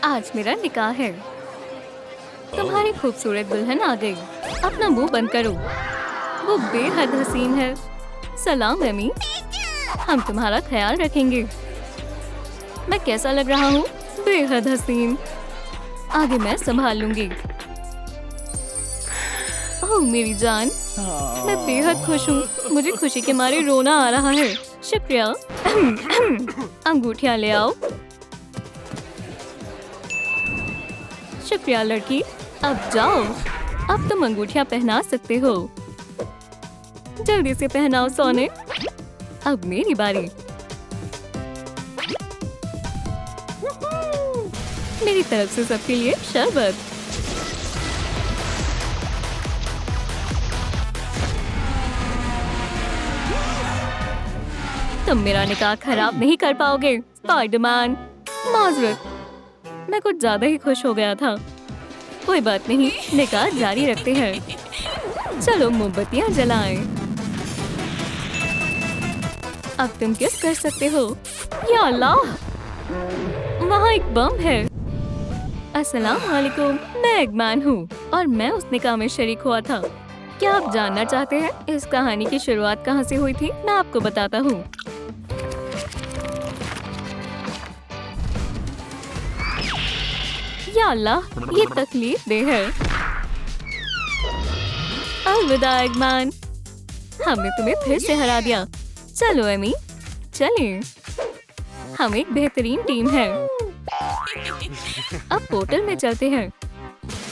आज मेरा निकाह है। तुम्हारी खूबसूरत दुल्हन आ गई। अपना मुंह बंद करो। वो बेहद हसीन है। सलाम अम्मी, हम तुम्हारा ख्याल रखेंगे। मैं कैसा लग रहा हूँ? बेहद हसीन। आगे मैं संभाल लूंगी। ओह मेरी जान, मैं बेहद खुश हूँ। मुझे खुशी के मारे रोना आ रहा है। शुक्रिया। अंगूठियाँ ले आओ। शुक्रिया लड़की। अब जाओ। अब तुम अंगूठियाँ पहना सकते हो। जल्दी से पहनाओ सोने। अब मेरी बारी। मेरी तरफ से सबके लिए शरबत। तुम मेरा निकाह खराब नहीं कर पाओगे स्पाइडरमैन। माजरत, मैं कुछ ज्यादा ही खुश हो गया था। कोई बात नहीं, निकाह जारी रखते हैं। चलो मोमबत्तियां जलाएं। अब तुम किस कर सकते हो? या अल्लाह, वहाँ एक बम है। अस्सलाम वालेकुम, मैं एगमैन हूँ और मैं उस निकाह में शरीक हुआ था। क्या आप जानना चाहते हैं इस कहानी की शुरुआत कहाँ से हुई थी? मैं आपको बताता हूँ। या अल्लाह, ये तकलीफ दे है। अलविदा एगमैन, हमने तुम्हें फिर से हरा दिया। चलो एमी, चलें। हम एक बेहतरीन टीम है। अब पोर्टल में चलते हैं।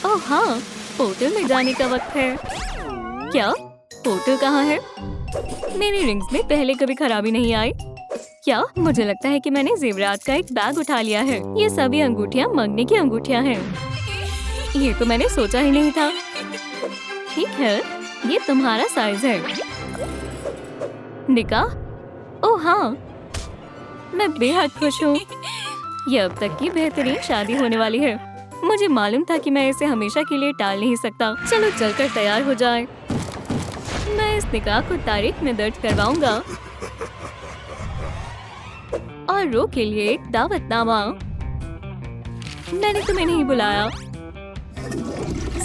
ओह हाँ, पोर्टल में जाने का वक्त है। क्या पोर्टल कहाँ है? मेरी रिंग्स में पहले कभी खराबी नहीं आई। क्या मुझे लगता है कि मैंने जेवरात का एक बैग उठा लिया है। ये सभी अंगूठियाँ मंगने की अंगूठियाँ हैं। ये तो मैंने सोचा ही नहीं था। ठीक है, ये तुम्हारा साइज है। निकाह? ओह हाँ, मैं बेहद खुश हूँ। ये अब तक की बेहतरीन शादी होने वाली है। मुझे मालूम था कि मैं इसे हमेशा के लिए टाल नहीं सकता। चलो चलकर तैयार हो जाएं। मैं इस निकाह को तारीख में दर्ज करवाऊंगा। और रो के लिए एक दावतनामा। मैंने तुम्हें नहीं बुलाया।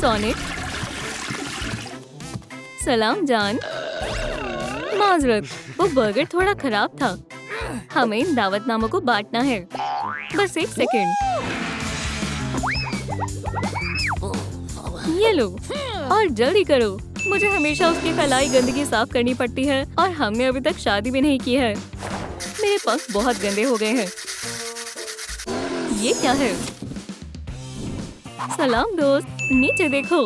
सोनिक, सलाम जान। माजरत, वो बर्गर थोड़ा खराब था। हमें इन दावतनामों को बांटना है। बस एक सेकंड। ये लो और जल्दी करो। मुझे हमेशा उसकी फैलाई गंदगी साफ करनी पड़ती है और हमने अभी तक शादी भी नहीं की है। मेरे पंख बहुत गंदे हो गए हैं। ये क्या है? सलाम दोस्त, नीचे देखो।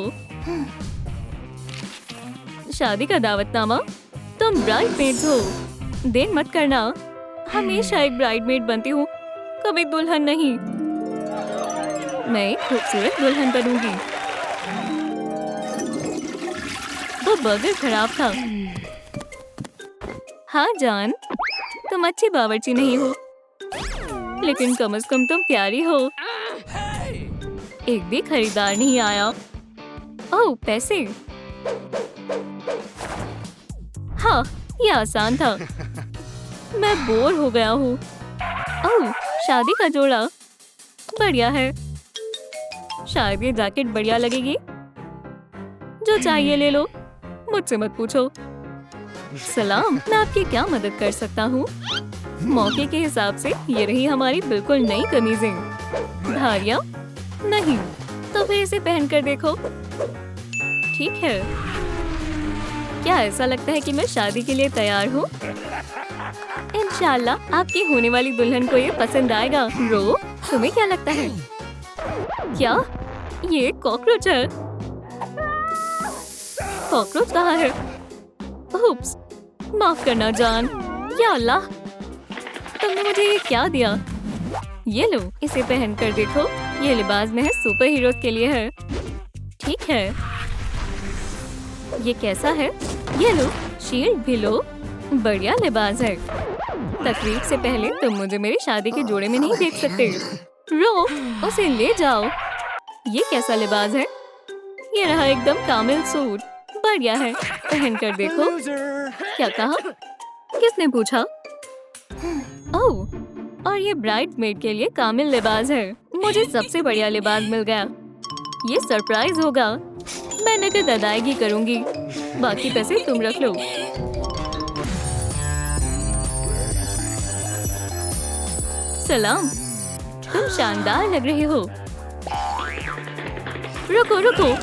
शादी का दावतनामा। तुम ब्राइडमेड्स हो। देर मत करना। हमेशा एक ब्राइडमेड बनती हूँ, कभी दुल्हन नहीं। मैं एक खूबसूरत दुल्हन बनूंगी। वो बर्गर खराब था। हाँ जान, तुम अच्छी बावर्ची नहीं हो, लेकिन कम से कम तुम प्यारी हो। एक भी खरीदार नहीं आया। ओह पैसे। हाँ, ये आसान था। मैं बोर हो गया हूँ। ओह, शादी का जोड़ा बढ़िया है। शायद ये जैकेट बढ़िया लगेगी। जो चाहिए ले लो, मुझसे मत पूछो। सलाम, मैं आपकी क्या मदद कर सकता हूँ? मौके के हिसाब से ये रही हमारी बिल्कुल नई कमीजें। धारियाँ? नहीं, तो फिर इसे पहनकर देखो। ठीक है। क्या ऐसा लगता है कि मैं शादी के लिए तैयार हूँ? इंशाल्लाह आपकी होने वाली दुल्हन को ये पसंद आएगा। रो, तुम्हें क्या लगता है? क्या ये कॉकरोच है? कॉकरोच कहाँ है? उप्स, माफ करना जान। या अल्लाह, तुमने मुझे ये क्या दिया? ये लो, इसे पहनकर देखो। ये लिबास महज सुपर हीरोज के लिए है। ठीक है। ये कैसा है? ये लो, शील्ड भी लो। बढ़िया लिबास है। तकरीब से पहले तुम मुझे मेरी शादी के जोड़े में नहीं देख सकते। रो, उसे ले जाओ। ये कैसा लिबास है? ये रहा एकदम कामिल सूट। बढ़िया है, पहनकर देखो। क्या कहा? किसने पूछा? ओह, और ये ब्राइडमेड के लिए कामिल लिबास है। मुझे सबसे बढ़िया लिबास मिल गया। ये सरप्राइज होगा। मैं नकद अदायगी करूंगी। बाकी पैसे तुम रख लो। सलाम, तुम शानदार लग रहे हो। रुको रुको,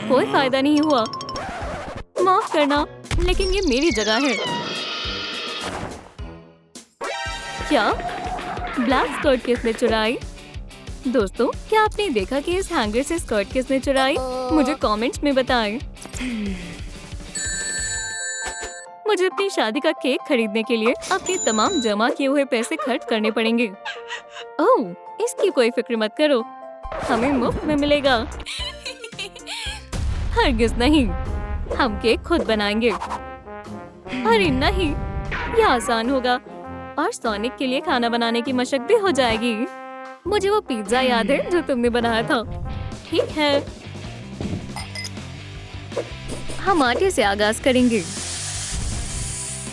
कोई फायदा नहीं हुआ। माफ करना, लेकिन ये मेरी जगह है। क्या ब्लैक स्कर्ट किसने चुराई? दोस्तों, क्या आपने देखा कि इस हैंगर से स्कर्ट किसने चुराई? मुझे कमेंट्स में बताएं। मुझे अपनी शादी का केक खरीदने के लिए अपने तमाम जमा किए हुए पैसे खर्च करने पड़ेंगे। ओह, इसकी कोई फिक्र मत करो, हमें मुफ्त में मिलेगा। हरगिज नहीं, हम केक खुद बनाएंगे। अरे नहीं, यह आसान होगा और सोनिक के लिए खाना बनाने की मशक भी हो जाएगी। मुझे वो पिज्जा याद है जो तुमने बनाया था। ठीक है, हम आटे से आगाज करेंगे।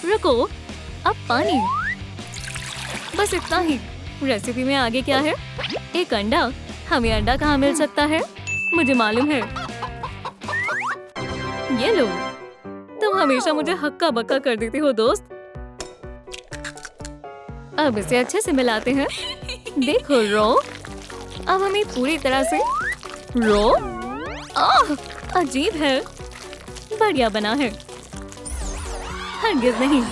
रुको, अब पानी। बस इतना ही। रेसिपी में आगे क्या है? एक अंडा। हमें अंडा कहाँ मिल सकता है? मुझे मालूम है। ये लो, तुम हमेशा मुझे हक्का बक्का कर देती हो दोस्त। अब इसे अच्छे से मिलाते हैं। देखो रो, अब हमें पूरी तरह से रो। अजीब है। बढ़िया बना है। हरगिज नहीं,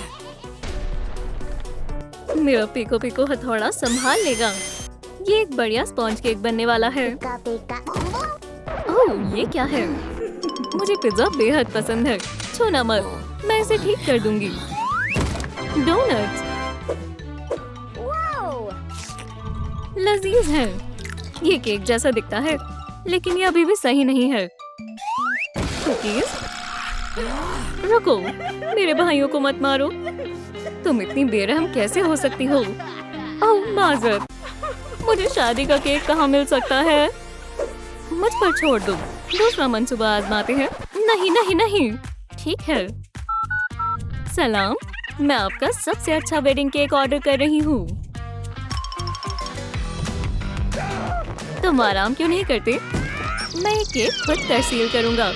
मेरा पीको पीको हथौड़ा संभाल लेगा। ये एक बढ़िया स्पॉन्ज केक बनने वाला है। ओह, ये क्या है? मुझे पिज्जा बेहद पसंद है। छूना मत, मैं इसे ठीक कर दूंगी। डोनट्स लजीज है। ये केक जैसा दिखता है, लेकिन ये अभी भी सही नहीं है। कुकीज? रुको, मेरे भाइयों को मत मारो। तुम इतनी बेरहम कैसे हो सकती हो? ओह माजरत, मुझे शादी का केक कहाँ मिल सकता है? मुझ पर छोड़ दो, दूसरा मंसूबा आजमाते हैं। नहीं नहीं नहीं, ठीक है। सलाम, मैं आपका सबसे अच्छा वेडिंग केक ऑर्डर कर रही हूँ। तुम आराम क्यों नहीं करते? मैं ये केक खुद तहसील करूंगा,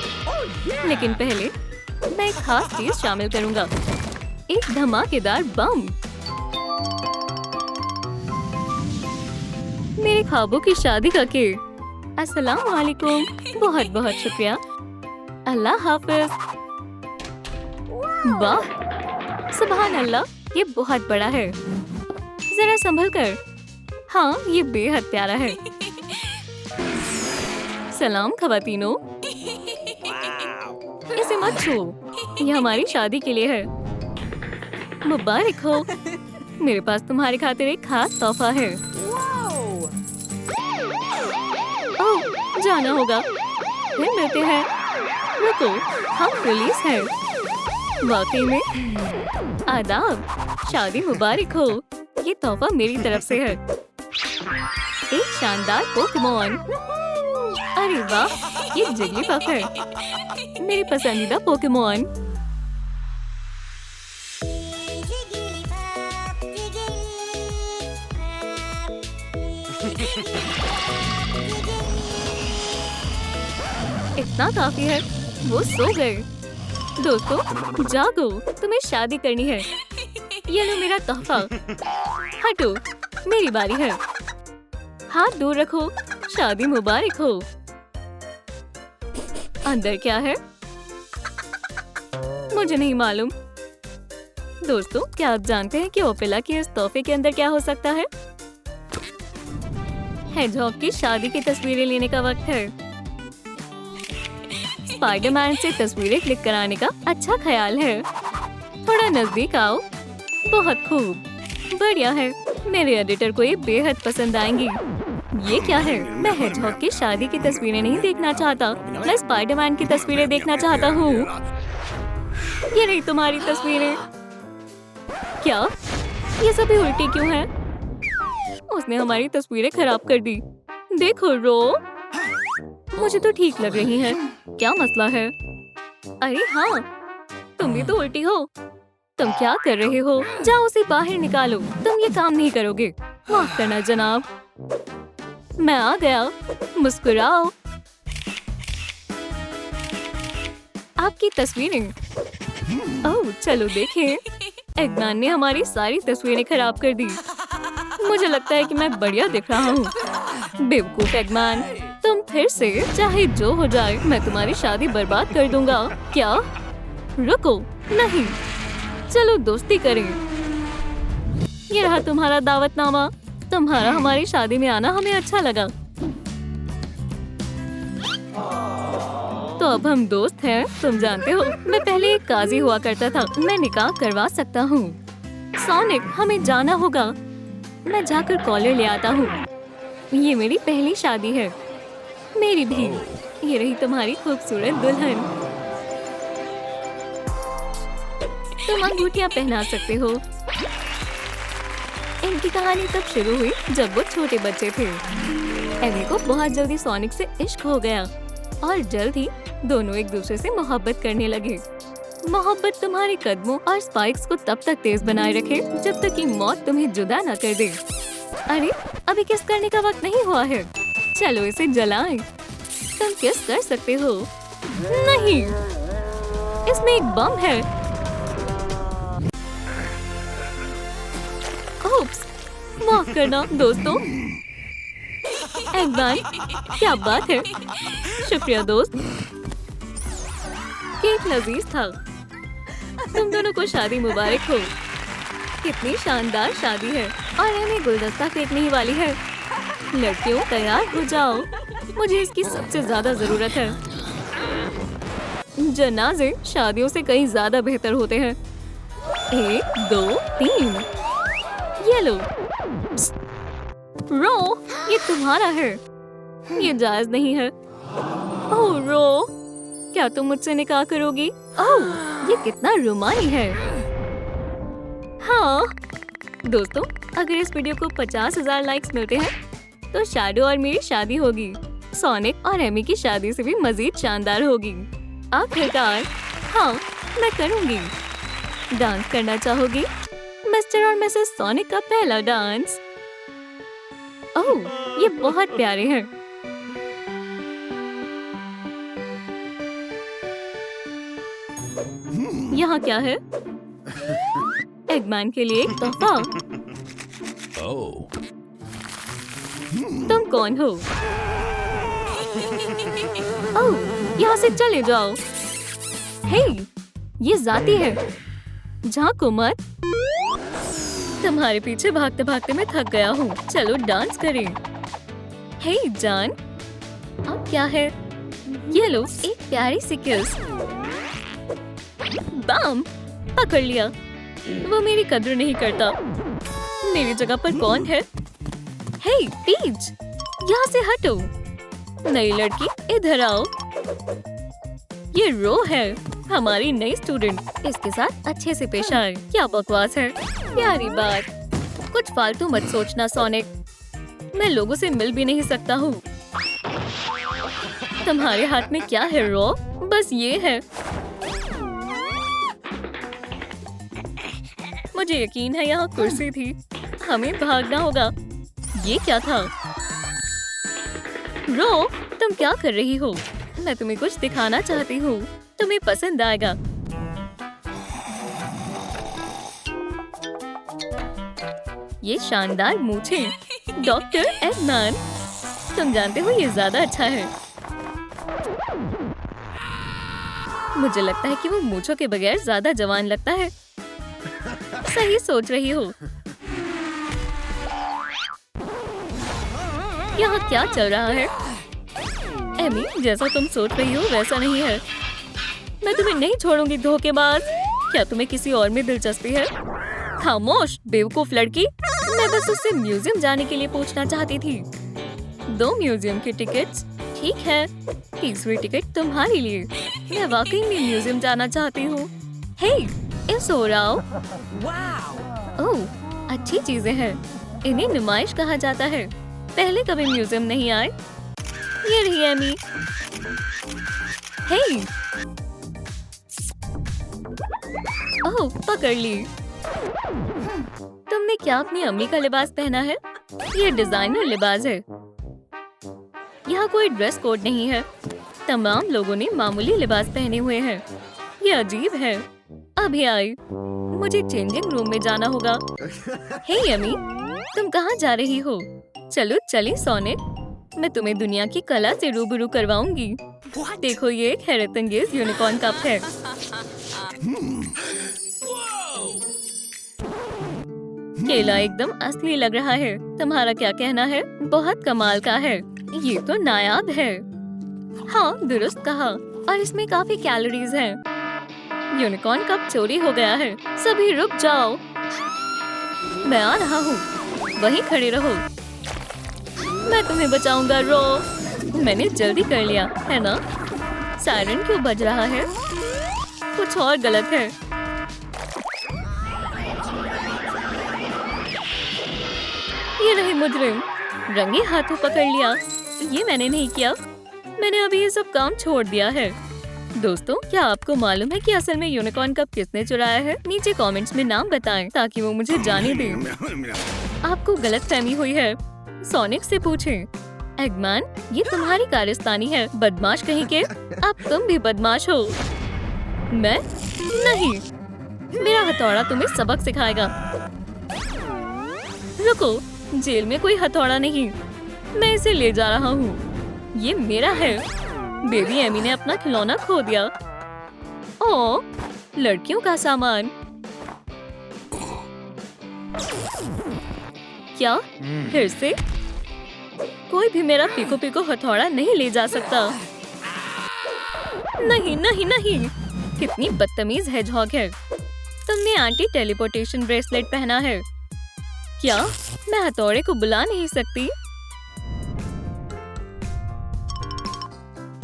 लेकिन पहले मैं एक खास चीज शामिल करूंगा। एक धमाकेदार बम। मेरे ख्वाबों की शादी का केक। अस्सलाम वालेकुम, बहुत बहुत शुक्रिया। अल्लाह हाफिज। वाह, सुभान अल्लाह, ये बहुत बड़ा है। जरा संभल कर। हाँ, ये बेहद प्यारा है। सलाम खवातीनो, इसे मत छू, ये हमारी शादी के लिए है। मुबारक हो, मेरे पास तुम्हारी खातिर एक खास तोहफा है। ओह, जाना होगा, फिर मिलते हैं। रुको, हम पुलिस हैं। वाकई में आदाब, शादी मुबारक हो। ये तोहफा मेरी तरफ से है, एक शानदार पोकेमॉन। अरे वाह, ये जिगलीपफ है, मेरी पसंदीदा पोकेमॉन। इतना काफी है, वो सो गए। दोस्तों जागो, तुम्हें शादी करनी है। ये लो मेरा तोहफा। हटो, मेरी बारी है। हाथ दूर रखो, शादी मुबारक हो। अंदर क्या है? मुझे नहीं मालूम। दोस्तों, क्या आप जानते हैं कि ओपेला के इस तोहफे के अंदर क्या हो सकता है? हेडजहॉग की शादी की तस्वीरें लेने का वक्त है। स्पाइडरमैन से तस्वीरें क्लिक कराने का अच्छा ख्याल है। थोड़ा नजदीक आओ। बहुत खूब, बढ़िया है। मेरे एडिटर को ये बेहद पसंद आएंगी। ये क्या है? मैं हेडजहॉग की शादी की तस्वीरें नहीं देखना चाहता, मैं स्पाइडरमैन की तस्वीरें देखना चाहता हूँ। ये रही तुम्हारी तस्वीरें। क्या? ये सभी उल्टी क्यों हैं? उसने हमारी तस्वीरें खराब कर दी। देखो रो, मुझे तो ठीक लग रही है। क्या मसला है? अरे हाँ, तुम भी तो उल्टी हो। तुम क्या कर रहे हो? जाओ उसे बाहर निकालो। तुम ये काम नहीं करोगे। माफ करना जनाब। मैं आ गया। मुस्कुराओ। आपकी तस्वीरें। ओह चलो देखें। एगमैन ने हमारी सारी तस्वीरें खराब कर दी। मुझे लगता है कि मैं बढ़िया दिख रहा हूँ। बेवकूफ एगमैन, तुम फिर से चाहे जो हो जाए मैं तुम्हारी शादी बर्बाद कर दूंगा। क्या? रुको, नहीं, चलो दोस्ती करें। ये रहा तुम्हारा दावतनामा। तुम्हारा हमारी शादी में आना हमें अच्छा लगा, तो अब हम दोस्त हैं। तुम जानते हो मैं पहले एक काजी हुआ करता था। मैं निकाह करवा सकता हूँ। सोनिक, हमें जाना होगा। मैं जाकर कॉलर ले आता हूँ। ये मेरी पहली शादी है। मेरी भी। ये रही तुम्हारी खूबसूरत दुल्हन। तुम अंगूठियाँ पहना सकते हो। इनकी कहानी तब शुरू हुई जब वो छोटे बच्चे थे। एमी को बहुत जल्दी सोनिक से इश्क हो गया और जल्द ही दोनों एक दूसरे से मोहब्बत करने लगे। मोहब्बत तुम्हारे कदमों और स्पाइक्स को तब तक तेज बनाए रखे जब तक कि मौत तुम्हें जुदा न कर दे। अरे, अभी किस करने का वक्त नहीं हुआ है। चलो इसे जलाएं। तुम किस कर सकते हो? नहीं, इसमें एक बम है। ओप्स, माफ करना दोस्तों। एगमैन, क्या बात है। शुक्रिया दोस्त। केक लजीज था। तुम दोनों को शादी मुबारक हो। कितनी शानदार शादी है और हमें गुलदस्ता फेंकने वाली है। लड़कियों तैयार हो जाओ, मुझे इसकी सबसे ज्यादा जरूरत है। जनाजे शादियों से कहीं ज्यादा बेहतर होते हैं। 1 2 3। ये लो। रो, ये तुम्हारा है। ये जायज नहीं है। ओह रो, क्या तुम मुझसे निकाह करोगी? ओह, ये कितना रोमानी है। हाँ दोस्तों, अगर इस वीडियो को 50,000 लाइक्स मिलते हैं तो शैडो और मेरी शादी होगी। सोनिक और एमी की शादी से भी मजीद शानदार होगी। आखिरकार हाँ, मैं करूँगी। डांस करना चाहोगी? मिस्टर और मिसेस सोनिक का पहला डांस। ओह, ये बहुत प्यारे हैं। यहाँ क्या है? एगमैन के लिए एक तोहफा। तुम कौन हो? ओह, यहाँ से चले जाओ। हे, ये जाती है। झांको मत। तुम्हारे पीछे भागते भागते मैं थक गया हूँ। चलो डांस करें। हे जान, अब क्या है? ये लो एक प्यारी सी किस। बम, पकड़ लिया। वो मेरी कद्र नहीं करता। मेरी जगह पर कौन है? हे पीच, यहाँ से हटो। नई लड़की, इधर आओ। ये रो है, हमारी नई स्टूडेंट। इसके साथ अच्छे से पेश आए। क्या बकवास है। प्यारी बात। कुछ फालतू मत सोचना सोनिक। मैं लोगों से मिल भी नहीं सकता हूँ। तुम्हारे हाथ में क्या है रो? बस ये है। मुझे यकीन है यहाँ कुर्सी थी। हमें भागना होगा। ये क्या था? रो, तुम क्या कर रही हो? मैं तुम्हें कुछ दिखाना चाहती हूँ। तुम्हें पसंद आएगा। ये शानदार मूंछें। डॉक्टर एगमैन, तुम जानते हो ये ज्यादा अच्छा है। मुझे लगता है कि वो मूंछों के बगैर ज्यादा जवान लगता है। सही सोच रही हो। यहाँ क्या चल रहा है? एमी, जैसा तुम सोच रही हो वैसा नहीं है। मैं तुम्हें नहीं छोड़ूंगी धोखेबाज। क्या तुम्हें किसी और में दिलचस्पी है? खामोश बेवकूफ लड़की। मैं बस उससे म्यूजियम जाने के लिए पूछना चाहती थी। 2 म्यूजियम की टिकट्स। ठीक है, तीसरी टिकट तुम्हारे लिए। मैं वाकई में म्यूजियम जाना चाहती हूँ। हे, इस हो रहा हो। ओह, अच्छी चीजें हैं। इन्हें नुमाइश कहा जाता है। पहले कभी म्यूजियम नहीं आए। ये रही एमी। हे, ओह, पकड़ ली। तुमने क्या अपनी अम्मी का लिबास पहना है? ये डिजाइनर लिबास है। यहाँ कोई ड्रेस कोड नहीं है। तमाम लोगों ने मामूली लिबास पहने हुए हैं। ये अजीब है। अभी आई। मुझे चेंजिंग रूम में जाना होगा। हे यमी, तुम कहाँ जा रही हो? चलो चली सोनिक, मैं तुम्हें दुनिया की कला से रूबरू करवाऊंगी। देखो, ये एक हैरतअंगेज यूनिकॉर्न कप है। केला एकदम असली लग रहा है। तुम्हारा क्या कहना है? बहुत कमाल का है। ये तो नायाब है। हाँ, दुरुस्त कहा। और इसमें काफी कैलोरीज हैं। यूनिकॉर्न कप चोरी हो गया है। सभी रुक जाओ, मैं आ रहा हूँ। वहीं खड़े रहो, मैं तुम्हें बचाऊंगा। रो, मैंने जल्दी कर लिया है ना? सायरन क्यों बज रहा है? कुछ और गलत है। ये रहे मुजरिम, रंगे हाथों पकड़ लिया। ये मैंने नहीं किया। मैंने अभी ये सब काम छोड़ दिया है। दोस्तों, क्या आपको मालूम है कि असल में यूनिकॉर्न कप किसने चुराया है? नीचे कमेंट्स में नाम बताएं ताकि वो मुझे जाने दें। आपको गलतफहमी हुई है, सोनिक से पूछें। एगमैन, ये तुम्हारी कारस्तानी है, बदमाश कहीं के। अब तुम भी बदमाश हो। मैं नहीं, मेरा हथौड़ा तुम्हें सबक सिखाएगा। रुको, जेल में कोई हथौड़ा नहीं, मैं इसे ले जा रहा हूँ। ये मेरा है। बेबी एमी ने अपना खिलौना खो दिया। ओह, लड़कियों का सामान। क्या फिर से? कोई भी मेरा पीको पीको हथौड़ा नहीं ले जा सकता। नहीं नहीं नहीं, कितनी बदतमीज हेजहॉग है। तुमने एंटी टेलीपोर्टेशन ब्रेसलेट पहना है। क्या मैं हथौड़े को बुला नहीं सकती?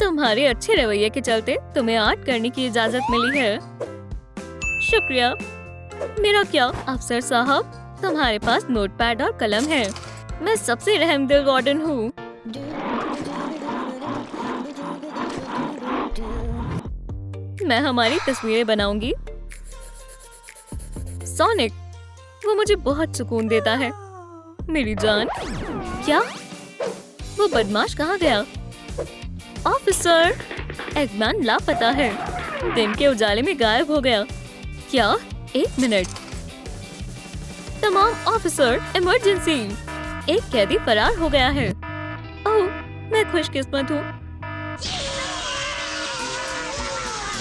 तुम्हारे अच्छे रवैये के चलते तुम्हें आर्ट करने की इजाजत मिली है। शुक्रिया। मेरा क्या अफसर साहब, तुम्हारे पास नोटपैड और कलम है। मैं सबसे रहमदिल वार्डन हूँ। मैं हमारी तस्वीरें बनाऊंगी। सोनिक, वो मुझे बहुत सुकून देता है। मेरी जान। क्या? वो बदमाश कहाँ गया? ऑफिसर, एगमैन लापता है। दिन के उजाले में गायब हो गया। क्या? एक मिनट। तमाम ऑफिसर, इमरजेंसी। एक कैदी फरार हो गया है। ओह, मैं खुशकिस्मत हूँ।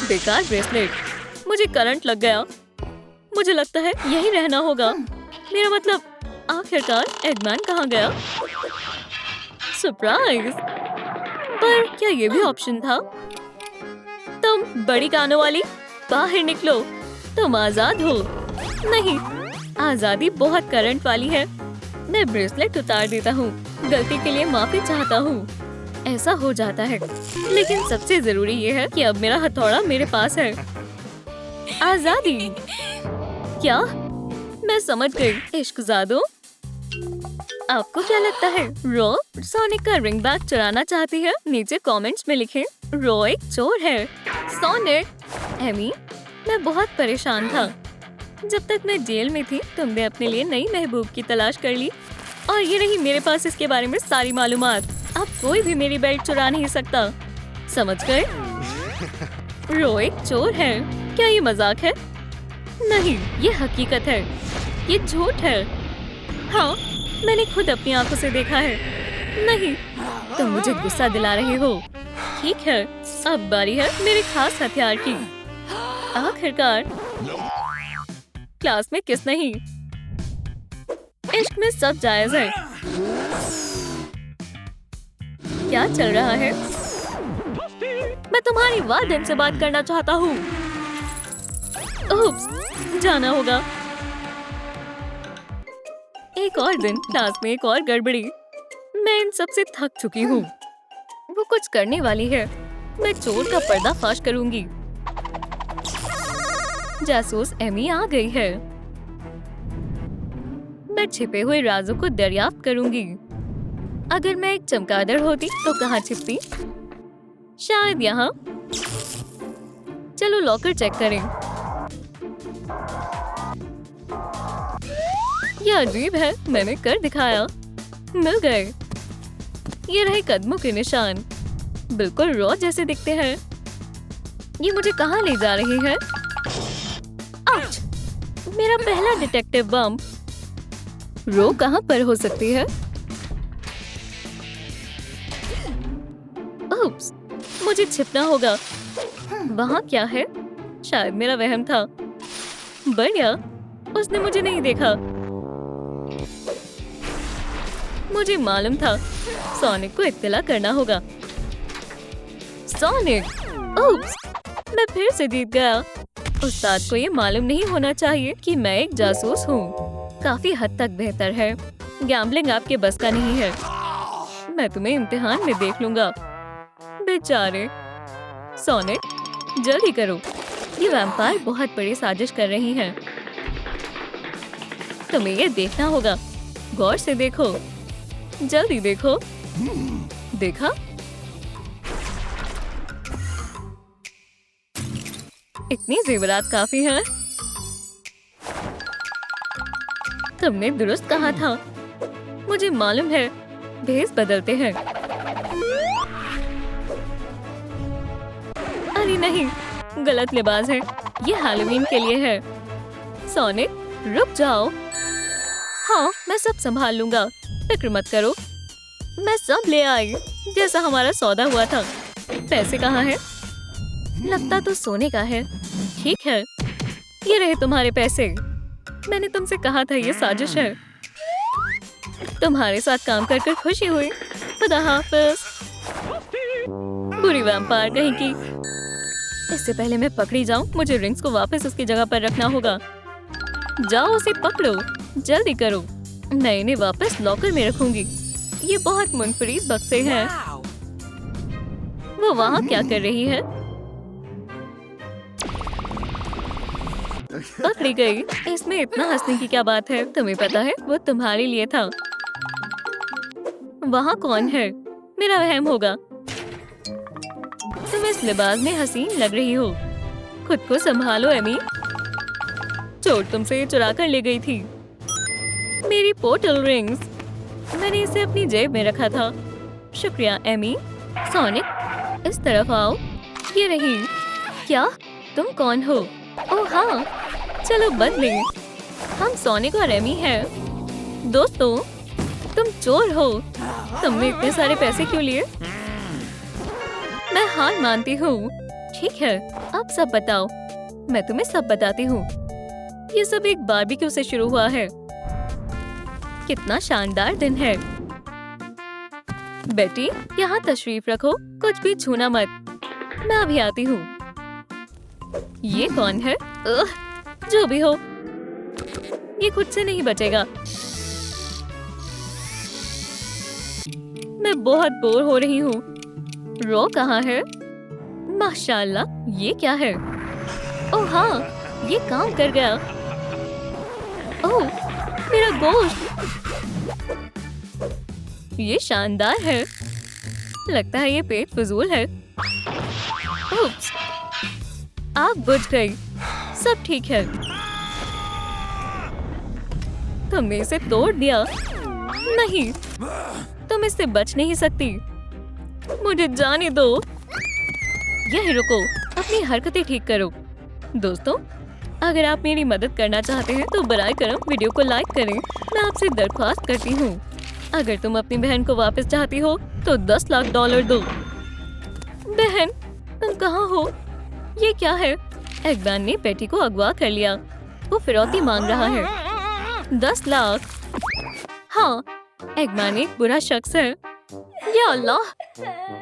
बेकार ब्रेसलेट, मुझे करंट लग गया। मुझे लगता है यहीं रहना होगा। मेरा मतलब, आखिरकार एगमैन कहाँ गया? सरप्राइज! पर क्या ये भी ऑप्शन था? तुम बड़ी कानों वाली, बाहर निकलो। तुम आजाद हो। नहीं, आजादी बहुत करंट वाली है। मैं ब्रेसलेट उतार देता हूँ। गलती के लिए माफी चाहता हूँ। ऐसा हो जाता है, लेकिन सबसे जरूरी ये है कि अब मेरा हथौड़ा मेरे पास है। आजादी। क्या? मैं समझ गई। इश्कजादो, आपको क्या लगता है रो सोनिक का रिंग बैग चुराना चाहती है? नीचे कमेंट्स में लिखें, रो एक चोर है। सोनिक, एमी, मैं बहुत परेशान था। जब तक मैं जेल में थी, तुमने अपने लिए नई महबूब की तलाश कर ली और ये रही मेरे पास इसके बारे में सारी मालूमात। अब कोई भी मेरी बेल्ट चुरा नहीं सकता। समझ गए? रो एक चोर है। क्या ये मजाक है? नहीं, ये हकीकत है। ये झूठ है। हाँ, मैंने खुद अपनी आंखों से देखा है। नहीं, तुम मुझे गुस्सा दिला रहे हो। ठीक है, अब बारी है मेरे खास हथियार की। आखिरकार, क्लास में किस नहीं? इश्क में सब जायज है। क्या चल रहा है? मैं तुम्हारी वार्डन से बात करना चाहता हूँ। उप्स, जाना होगा। एक और दिन, क्लास में एक और गड़बड़ी। मैं इन सब से थक चुकी हूँ। वो कुछ करने वाली है। मैं चोर का पर्दाफाश करूंगी। जासूस एमी आ गई है। मैं छिपे हुए राजों को दरियाफ्त करूंगी। अगर मैं एक चमगादड़ होती तो कहाँ छिपती? शायद यहाँ। चलो लॉकर चेक करें। यह अजीब है, मैंने कर दिखाया। मिल गए। ये रहे कदमों के निशान, बिल्कुल रॉ जैसे दिखते हैं। ये मुझे कहाँ ले जा रही है? आउच! मेरा पहला डिटेक्टिव बम्प। रो कहाँ पर हो सकती है? उप्स, मुझे छिपना होगा। वहाँ क्या है? शायद मेरा वहम था। बढ़िया, उसने मुझे नहीं देखा। मुझे मालूम था सोनिक को इत्तला करना होगा। सोनिक! उप्स, मैं फिर से जीत गया। उस्ताद को ये मालूम नहीं होना चाहिए कि मैं एक जासूस हूँ। काफी हद तक बेहतर है। गैम्बलिंग आपके बस का नहीं है। मैं तुम्हें इम्तिहान में देख लूंगा। बेचारे। सोनिक, जल्दी करो। ये वैम्पायर बहुत बड़ी साजिश कर रही हैं। तुम्हें ये देखना होगा। गौर से देखो। जल्दी देखो। देखा? इतनी जेवरात काफी है। तुमने दुरुस्त कहा था। मुझे मालूम है, भेस बदलते हैं। अरे नहीं, गलत लिबास है। ये हैलोवीन के लिए है। सोनिक, रुक जाओ। हाँ, मैं सब संभाल लूंगा। फिक्र मत करो। मैं सब ले आई, जैसा हमारा सौदा हुआ था। पैसे कहाँ हैं? लगता तो सोने का है। ठीक है, ये रहे तुम्हारे पैसे। मैंने तुमसे कहा था ये साजिश है। तुम्हारे साथ काम कर कर खुशी हुई। खुदा हाफिज। बुरी वैम्पायर कहीं की। इससे पहले मैं पकड़ी जाऊं, मुझे रिंग्स को वापस उसकी जगह पर रखना होगा। जाओ, उसे पकड़ो। जल्दी करो। मैं इन्हें वापस लॉकर में रखूंगी। ये बहुत मुनफरीद बक्से हैं। वो वहाँ क्या कर रही है? पकड़ी गई। इसमें इतना हंसने की क्या बात है? तुम्हें पता है, वो तुम्हारे लिए था। वहाँ कौन है? मेरा वहम होगा। तुम इस लिबास में हसीन लग रही हो। खुद को संभालो एमी। चोट तुमसे चुरा कर ले गई थी। मेरी पोर्टल रिंग्स। मैंने इसे अपनी जेब में रखा था। शुक्रिया एमी। सोनिक, इस तरफ आओ। ये रही। क्या? तुम कौन हो? ओह हाँ, चलो बदले। हम सोनिक और एमी हैं। दोस्तों, तुम चोर हो। तुमने इतने सारे पैसे क्यों लिए? मैं हार मानती हूँ। ठीक है, अब सब बताओ। मैं तुम्हें सब बताती हूँ। ये सब एक बारबेक्यू से शुरू हुआ है। कितना शानदार दिन है। बेटी, यहाँ तशरीफ रखो। कुछ भी छूना मत। मैं अभी आती हूँ। ये कौन है? जो भी हो, ये खुद से नहीं बचेगा। मैं बहुत बोर हो रही हूँ। रो कहाँ है? माशाल्लाह, ये क्या है? ओह हाँ, ये काम कर गया। ओह, मेरा गोश्त। ये शानदार है। लगता है ये पेट फजूल है। उप्स, आग बुझ गई। सब ठीक है। तुमने इसे तोड़ दिया। नहीं, तुम इससे बच नहीं सकती। मुझे जाने दो। यहीं रुको। अपनी हरकतें ठीक करो। दोस्तों, अगर आप मेरी मदद करना चाहते हैं तो बराए करम वीडियो को लाइक करें। मैं आपसे दरख्वास्त करती हूँ। अगर तुम अपनी बहन को वापस चाहती हो तो $10 लाख दो। बहन, तुम कहाँ हो? ये क्या है? एगमैन ने बेटी को अगवा कर लिया। वो फिरौती मांग रहा है। 10 लाख। हाँ, एगमैन एक बुरा शख्स है। या अल्लाह,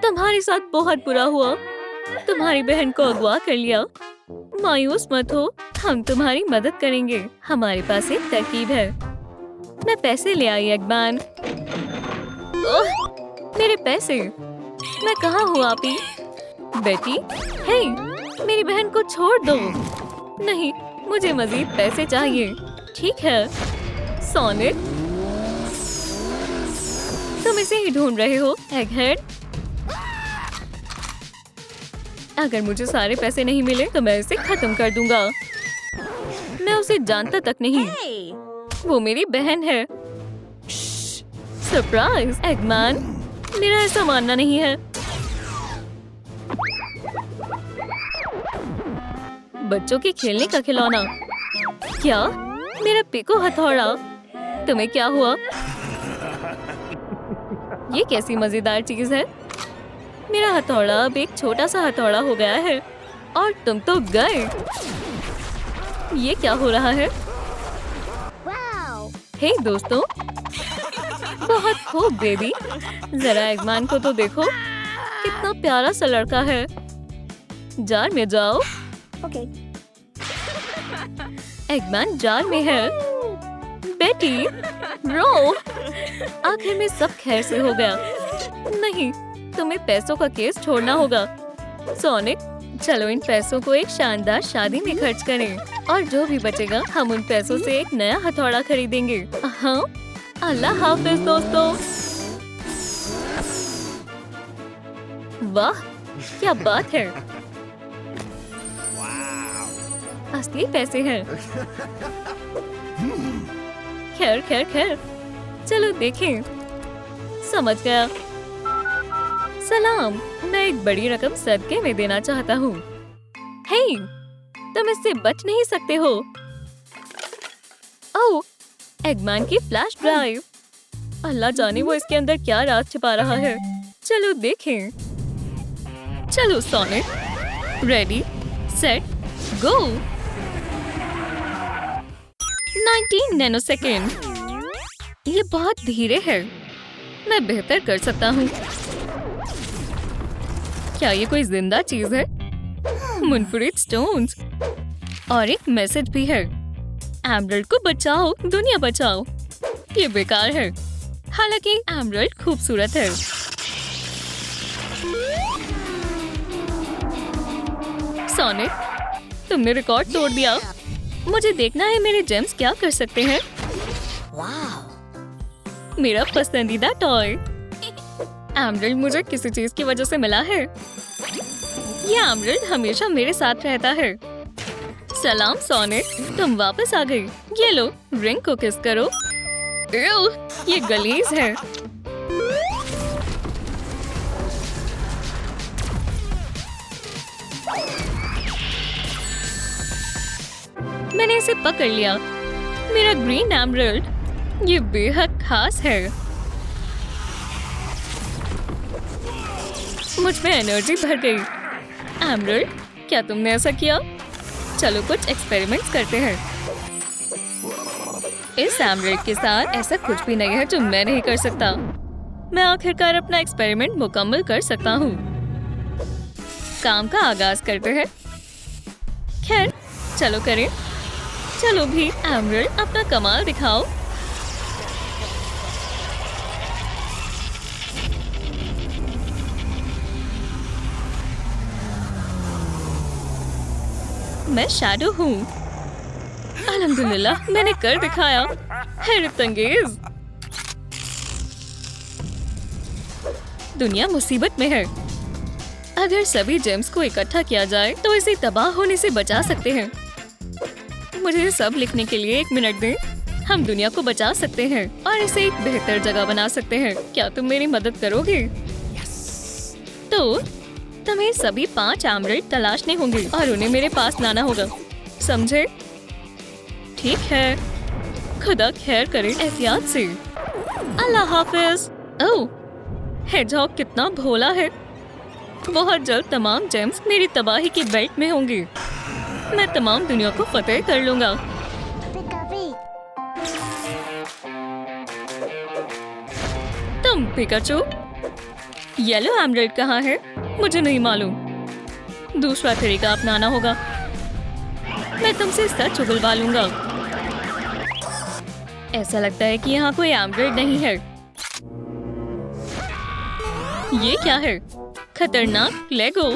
तुम्हारे साथ बहुत बुरा हुआ। तुम्हारी बहन को अगवा कर लिया। मायूस मत हो, हम तुम्हारी मदद करेंगे। हमारे पास एक तरकीब है। मैं पैसे ले आई एगमैन। मेरे पैसे। मैं कहाँ हूँ आपी? बेटी, हे, मेरी बहन को छोड़ दो। नहीं, मुझे मजीद पैसे चाहिए। ठीक है सोनिक, तुम इसे ही ढूंढ रहे हो एगहेड? अगर मुझे सारे पैसे नहीं मिले तो मैं इसे खत्म कर दूंगा। मैं उसे जानता तक नहीं। वो मेरी बहन है। सरप्राइज एगमैन। मेरा ऐसा मानना नहीं है। बच्चों के खेलने का खिलौना। क्या? मेरा पिको हथौड़ा। तुम्हें क्या हुआ? ये कैसी मजेदार चीज है? मेरा हथौड़ा अब एक छोटा सा हथौड़ा हो गया है और तुम तो गए। ये क्या हो रहा है? हे दोस्तों, बहुत खूब बेबी। जरा एगमैन को तो देखो, कितना प्यारा सा लड़का है। जार में जाओ। ओके। एगमैन जार में है। बेटी, रो। आखिर में सब खैर से हो गया। नहीं, तुम्हें पैसों का केस छोड़ना होगा। सोनिक, चलो इन पैसों को एक शानदार शादी में खर्च करें और जो भी बचेगा हम उन पैसों से एक नया हथौड़ा खरीदेंगे। हाँ, अल्लाह हाफिज दोस्तों। वाह, क्या बात है। असली पैसे हैं। खैर खैर खैर, चलो देखें। समझ गया। सलाम, मैं एक बड़ी रकम सदके में देना चाहता हूँ। हे, तुम इससे बच नहीं सकते हो। ओह, एगमैन की फ्लैश ड्राइव। अल्लाह जाने वो इसके अंदर क्या राज छिपा रहा है। चलो देखें। चलो सोनिक, रेडी, सेट, गो। 19 नैनोसेकंड। ये बहुत धीरे है। मैं बेहतर कर सकता हूँ। क्या ये कोई जिंदा चीज है? मुनफरिद स्टोन्स और एक मैसेज भी है। एमरल्ड को बचाओ, दुनिया बचाओ। ये बेकार है, हालांकि एमरल्ड खूबसूरत है। सोनिक, तुमने रिकॉर्ड तोड़ दिया। मुझे देखना है मेरे जेम्स क्या कर सकते हैं। मेरा पसंदीदा टॉय। एमरल्ड मुझे किसी चीज की वजह से मिला है। ये एमरल्ड हमेशा मेरे साथ रहता है। सलाम सोनिक, तुम वापस आ गई। ये लो, रिंग को किस करो। ये गलीज है। मैंने इसे पकड़ लिया। मेरा ग्रीन एमरल्ड। ये बेहद खास है। मुझ में एनर्जी भर गई। एमरल्ड, क्या तुमने ऐसा किया? चलो कुछ एक्सपेरिमेंट्स करते हैं। इस एमरल्ड के साथ ऐसा कुछ भी नहीं है जो मैं नहीं कर सकता। मैं आखिरकार अपना एक्सपेरिमेंट मुकम्मल कर सकता हूँ। काम का आगाज करते हैं। खैर, चलो करें। चलो भी एमरल्ड, अपना कमाल दिखाओ। मैं शैडो हूँ। अल्हम्दुलिल्लाह, मैंने कर दिखाया। हैरत अंगेज। दुनिया मुसीबत में है। अगर सभी जेम्स को इकट्ठा किया जाए तो इसे तबाह होने से बचा सकते हैं। मुझे सब लिखने के लिए 1 मिनट दें। हम दुनिया को बचा सकते हैं और इसे एक बेहतर जगह बना सकते हैं। क्या तुम मेरी मदद करोगे? तो तुम्हें सभी 5 एमरल्ड तलाशने होंगे और उन्हें मेरे पास लाना होगा। समझे? ठीक है। खुदा खैर करे, एहतियात से। अल्लाह हाफिज। ओह, हेजहॉग कितना भोला है। बहुत जल्द तमाम जेम्स मेरी तबाही की बेल्ट में होंगे। मैं तमाम दुनिया को फतेह कर लूंगा। तुम पिकाचू, येलो एमरल्ड कहाँ है? मुझे नहीं मालूम। दूसरा तरीका अपनाना होगा। मैं तुमसे सच उगलवा लूंगा। ऐसा लगता है कि यहाँ कोई एमरल्ड नहीं है। ये क्या है? खतरनाक लेगो।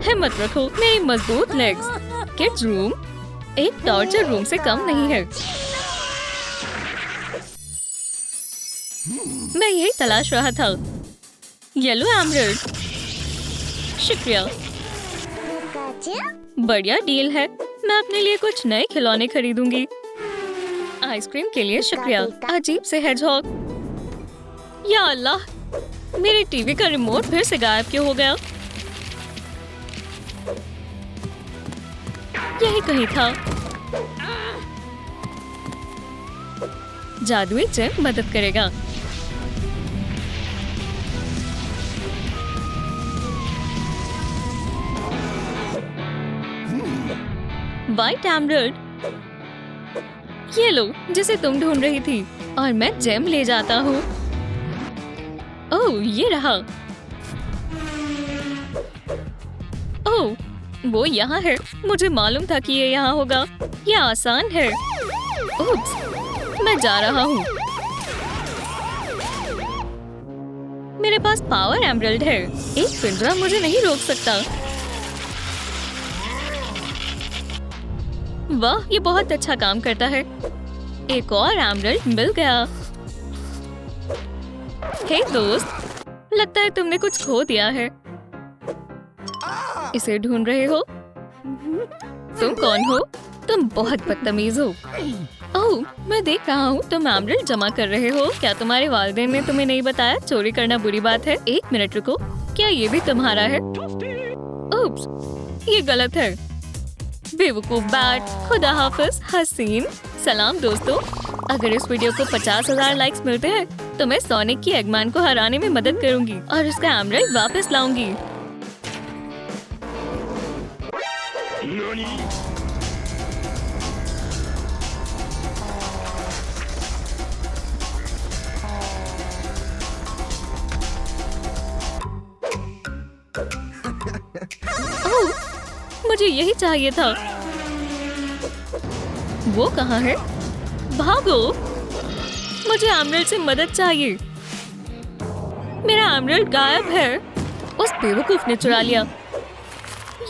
हिम्मत रखो, मेरी मजबूत लेग्स। किड्स रूम एक टॉर्चर रूम से कम नहीं है। मैं यही तलाश रहा था। Yellow emerald. शुक्रिया, बढ़िया डील है। मैं अपने लिए कुछ नए खिलौने खरीदूंगी। आइसक्रीम के लिए शुक्रिया। अजीब से हेजहॉग। या अल्लाह, मेरे टीवी का रिमोट फिर से गायब क्यों हो गया? यही कहीं था। जादुई जेम मदद करेगा। व्हाइट एमरल्ड, ये लो जिसे तुम ढूंढ रही थी, और मैं जेम ले जाता हूँ। ओह, ये रहा। ओह, वो यहाँ है। मुझे मालूम था कि ये यहाँ होगा। ये आसान है। उप्स, मैं जा रहा हूँ। मेरे पास पावर एमरल्ड है। एक पिंजरा मुझे नहीं रोक सकता। वाह, ये बहुत अच्छा काम करता है। एक और एमरल्ड मिल गया। हे दोस्त, लगता है तुमने कुछ खो दिया है। इसे ढूंढ रहे हो? तुम कौन हो? तुम बहुत बदतमीज हो। ओह, मैं देख रहा हूँ तुम एमरल्ड जमा कर रहे हो। क्या तुम्हारे वालिदैन ने तुम्हें नहीं बताया चोरी करना बुरी बात है? एक मिनट रुको, क्या ये भी तुम्हारा है? उप्स, ये गलत है। बेवकूफ बैट। खुदा हाफिज हसीन। सलाम दोस्तों, अगर इस वीडियो को 50,000 लाइक्स मिलते हैं तो मैं सोनिक की एगमैन को हराने में मदद करूंगी और उसका एमरल्ड वापस लाऊंगी। ओह, मुझे यही चाहिए था। वो कहाँ है? भागो, मुझे एमरल्ड से मदद चाहिए। मेरा एमरल्ड गायब है। उस बेवकूफ ने चुरा लिया।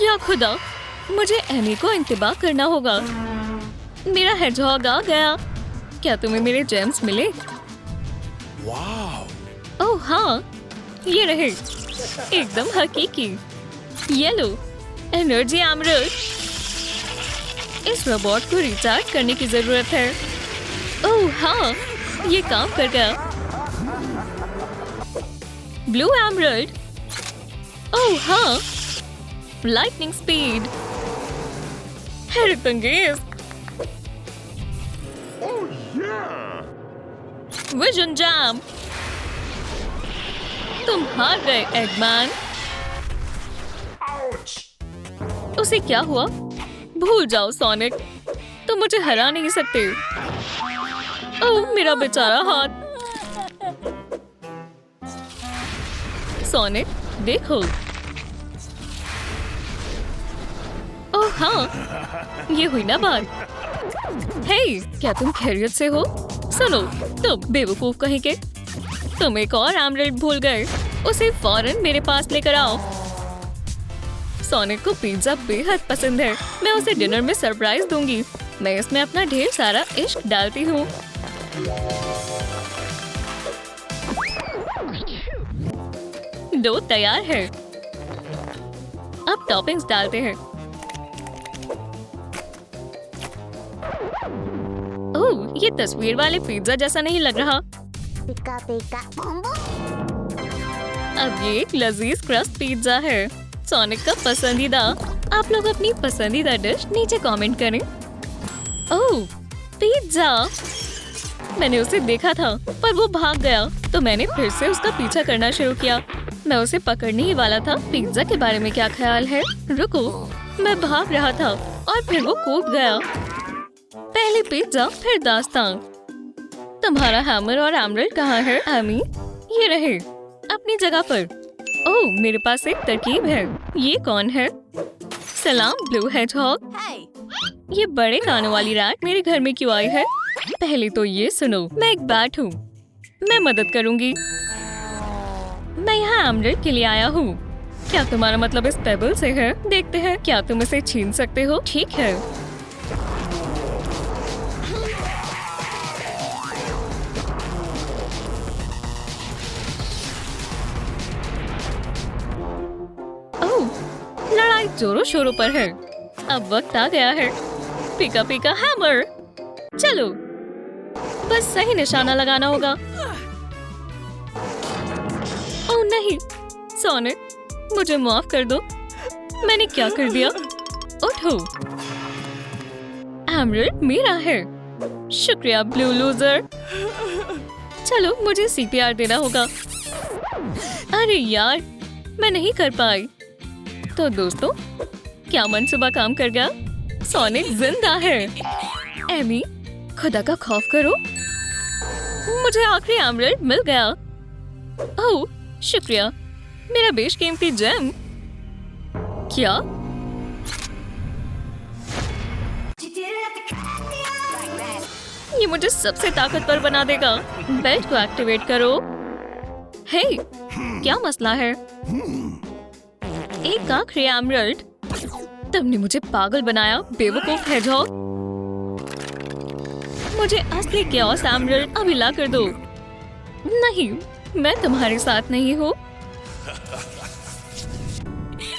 या खुदा, मुझे एमी को इंतबाह करना होगा। मेरा हेडजहॉग आ गया। क्या तुम्हें मेरे जेम्स मिले? ओह हाँ, ये रहे, एकदम हकीकी। ये लो, एनर्जी एमरल्ड। इस रोबोट को रिचार्ज करने की जरूरत है। ओह हाँ, ये काम कर गया। Blue emerald. ओह हाँ, लाइटनिंग स्पीड। हैरत अंगेज। Vision jam. तुम हार गए एगमैन। उसे क्या हुआ? भूल जाओ सोनिक, तुम मुझे हरा नहीं सकते। ओह, मेरा बेचारा हाथ। सोनिक, देखो। ओह हाँ, ये हुई ना बात। हे, क्या तुम खैरियत से हो? सुनो, तुम बेवकूफ कहीं के, तुम एक और एमरल्ड भूल गए। उसे फौरन मेरे पास लेकर आओ। सोनिक को पिज्जा बेहद पसंद है। मैं उसे डिनर में सरप्राइज दूंगी। मैं इसमें अपना ढेर सारा इश्क डालती हूँ। डो तैयार है। अब टॉपिंग्स डालते हैं। ओह, ये तस्वीर वाले पिज्जा जैसा नहीं लग रहा। पिका पिका। अब ये एक लजीज क्रस्ट पिज्जा है, सोनिक का पसंदीदा। आप लोग अपनी पसंदीदा डिश नीचे कमेंट करें। ओह, पिज्जा। मैंने उसे देखा था पर वो भाग गया, तो मैंने फिर से उसका पीछा करना शुरू किया। मैं उसे पकड़ने ही वाला था। पिज्जा के बारे में क्या ख्याल है? रुको, मैं भाग रहा था और फिर वो कूद गया। पहले पिज्जा फिर दास्तान। तुम्हारा हैमर और एमरल्ड कहाँ है एमी? ये रहे, अपनी जगह पर। ओह, मेरे पास एक तरकीब है। ये कौन है? सलाम ब्लू हेडहॉग। ये बड़े कानों वाली रैट मेरे घर में क्यों आई है? पहले तो ये सुनो, मैं एक बैट हूँ, मैं मदद करूँगी। मैं यहाँ एमरल्ड के लिए आया हूँ। क्या तुम्हारा मतलब इस पेबल से है? देखते हैं, क्या तुम इसे छीन सकते हो? ठीक है। लड़ाई जोरों शोरों पर है। अब वक्त आ गया है। पिका पिका हैमर। चलो, बस सही निशाना लगाना होगा। नहीं सोनिक, मुझे माफ कर दो। मैंने क्या कर दिया? उठो, एमरल्ड मेरा है। शुक्रिया ब्लू लूजर। चलो मुझे सीपीआर देना होगा। अरे यार, मैं नहीं कर पाई। तो दोस्तों, क्या मनसूबा काम कर गया? सोनिक जिंदा है। एमी, खुदा का खौफ करो, मुझे आखिरी एमरल्ड मिल गया। ओह शुक्रिया, मेरा बेशकीमती जेम। क्या? ये मुझे सबसे ताकतवर बना देगा। बेल्ट को एक्टिवेट करो। हे, क्या मसला है? एक आखिरी एमरल्ड। तुमने मुझे पागल बनाया, बेवकूफ हेजहॉग। मुझे असली केओस एमरल्ड अभी ला कर दो। नहीं, मैं तुम्हारे साथ नहीं हूँ।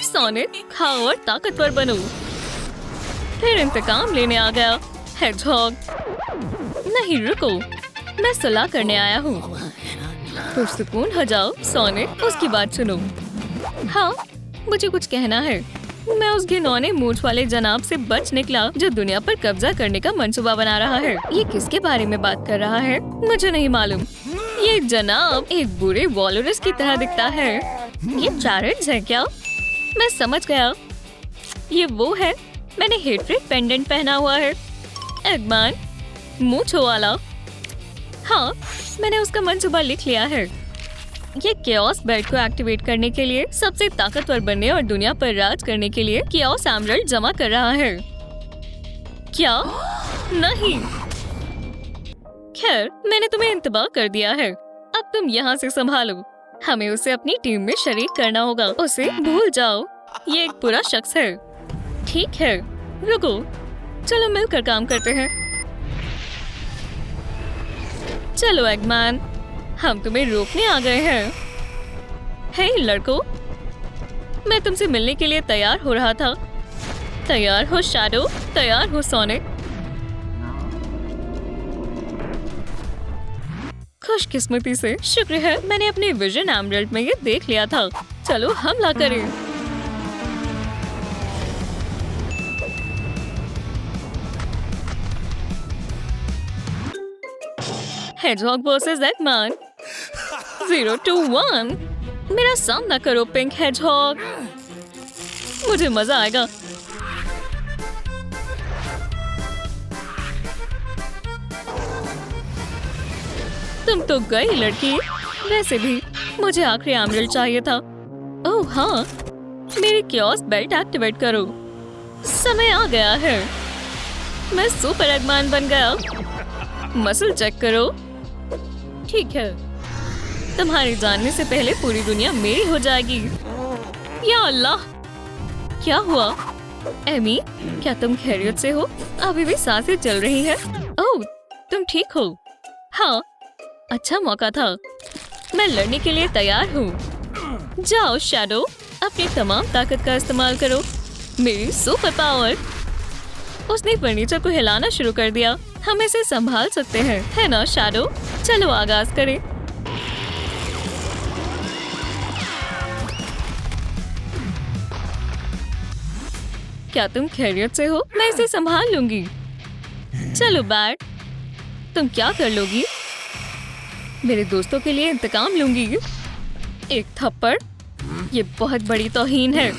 सोनिक, खाओ और ताकतवर बनो। फिर इंतकाम लेने आ गया हेजहॉग। नहीं रुको, मैं सुलह करने आया हूँ। पुरसुकून हो जाओ सोनिक, उसकी बात सुनो। हाँ, मुझे कुछ कहना है। मैं उस घिनौने मूंछ वाले जनाब से बच निकला जो दुनिया पर कब्जा करने का मंसूबा बना रहा है। ये किसके बारे में बात कर रहा है मुझे नहीं मालूम। ये जनाब एक बुरे वॉलरस की तरह दिखता है। ये चार्ल्स है क्या? मैं समझ गया, ये वो है। मैंने हेट्रेड पेंडेंट पहना हुआ है। एगमैन, मूंछों वाला। हाँ, मैंने उसका मंसूबा लिख लिया है। ये केओस बेल्ट को एक्टिवेट करने के लिए, सबसे ताकतवर बनने और दुनिया पर राज करने के लिए केओस एमरल्ड जमा कर रहा है। क्या? नहीं। खैर, मैंने तुम्हें इंतबाह कर दिया है। अब तुम यहाँ से संभालो। हमें उसे अपनी टीम में शरीक करना होगा। उसे भूल जाओ, ये एक बुरा शख्स है। ठीक है, रुको, चलो मिलकर काम करते हैं। चलो एगमैन, हम तुम्हें रोकने आ गए हैं। हे लड़कों, मैं तुमसे मिलने के लिए तैयार हो रहा था। तैयार हो शैडो, तैयार हो सोनिक। खुशकिस्मती से शुक्र है मैंने अपने विजन एमरल्ड में ये देख लिया था। चलो हमला करें। Hedgehog versus Eggman. 0 to 1। मेरा सामना करो पिंक हेजहॉग। मुझे मजा आएगा। तुम तो गई लड़की। वैसे भी मुझे आखिरी एमरल्ड चाहिए था। ओह हाँ, मेरी केओस बेल्ट एक्टिवेट करो। समय आ गया है। मैं सुपर एगमैन बन गया। मसल चेक करो। ठीक है, तुम्हारे जानने से पहले पूरी दुनिया मेरी हो जाएगी। या अल्लाह, क्या हुआ? एमी, क्या तुम खैरियत से हो? अभी भी सांसें चल रही हैं। ओह, तुम ठीक हो? हाँ, अच्छा मौका था। मैं लड़ने के लिए तैयार हूँ। जाओ शैडो, अपनी तमाम ताकत का इस्तेमाल करो। मेरी सुपर पावर। उसने फर्नीचर को हिलाना शुरू कर दिया। हम इसे संभाल सकते हैं, है ना शैडो? चलो आगाज करें। क्या तुम खैरियत से हो? मैं इसे संभाल लूंगी। चलो बैट, तुम क्या कर लोगी? मेरे दोस्तों के लिए इंतकाम लूंगी। एक थप्पड़, ये बहुत बड़ी तौहीन है।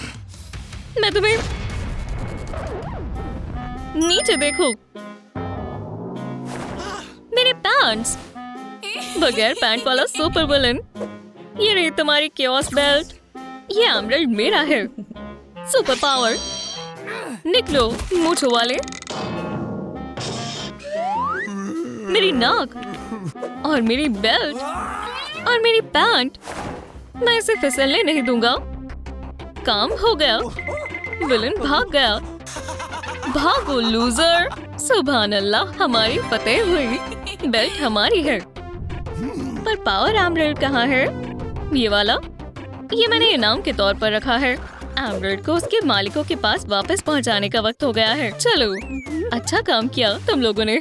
मैं तुम्हें, नीचे देखो। मेरे पैंट्स। बगैर पैंट वाला सुपर विलन। ये रही तुम्हारी केओस बेल्ट। ये एमरल्ड मेरा है। Super power. निकलो मूंछों वाले। मेरी नाक और मेरी बेल्ट और मेरी पैंट। मैं इसे फिसलने नहीं दूंगा। काम हो गया। विलन भाग गया। भागो लूजर। सुभान अल्लाह, हमारी फतेह हुई। बेल्ट हमारी है। पर पावर एमरल्ड कहाँ है? ये वाला? ये मैंने इनाम के तौर पर रखा है। एमरल्ड को उसके मालिकों के पास वापस पहुंचाने का वक्त हो गया है। चलो, अच्छा काम किया तुम लोगों ने।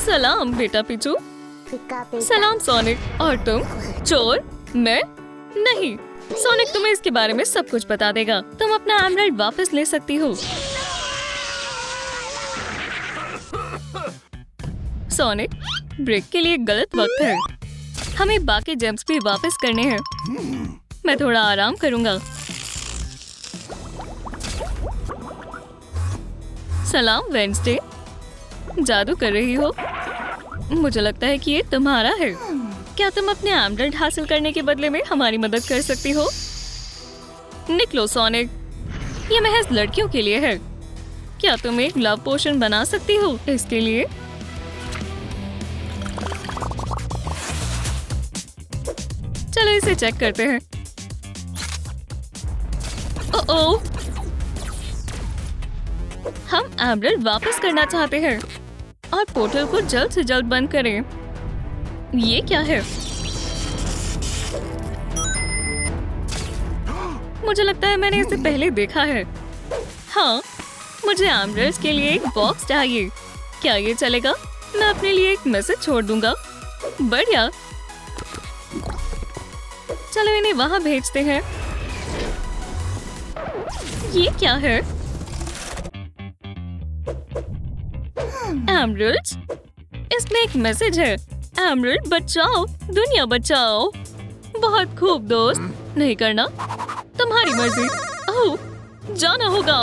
सलाम बेटा पिचू। सलाम सोनिक। और तुम? चोर? मैं? नहीं, सोनिक तुम्हें इसके बारे में सब कुछ बता देगा। तुम अपना एमराल्ड वापस ले सकती हो। सोनिक, ब्रेक के लिए गलत वक्त है। हमें बाकी जेम्स भी वापस करने हैं। मैं थोड़ा आराम करूंगा। सलाम वेडनेसडे। जादू कर रही हो? मुझे लगता है कि ये तुम्हारा है। क्या तुम अपने एमराल्ड हासिल करने के बदले में हमारी मदद कर सकती हो? निकलो सोनिक, ये महज लड़कियों के लिए है। क्या तुम एक लव पोशन बना सकती हो इसके लिए? चलो इसे चेक करते हैं। ओह, हम एमराल्ड वापस करना चाहते हैं और पोर्टल को जल्द से जल्द बंद करें। ये क्या है? मुझे लगता है मैंने इसे पहले देखा है। हाँ, मुझे एमराल्ड्स के लिए एक बॉक्स चाहिए। क्या ये चलेगा? मैं अपने लिए एक मैसेज छोड़ दूंगा। बढ़िया, चलो इन्हें वहां भेजते हैं। ये क्या है? एमराल्ड्स? इसमें एक मैसेज है। एमराल्ड बचाओ, दुनिया बचाओ। बहुत खूब दोस्त। नहीं करना? तुम्हारी मर्जी। ओह, जाना होगा।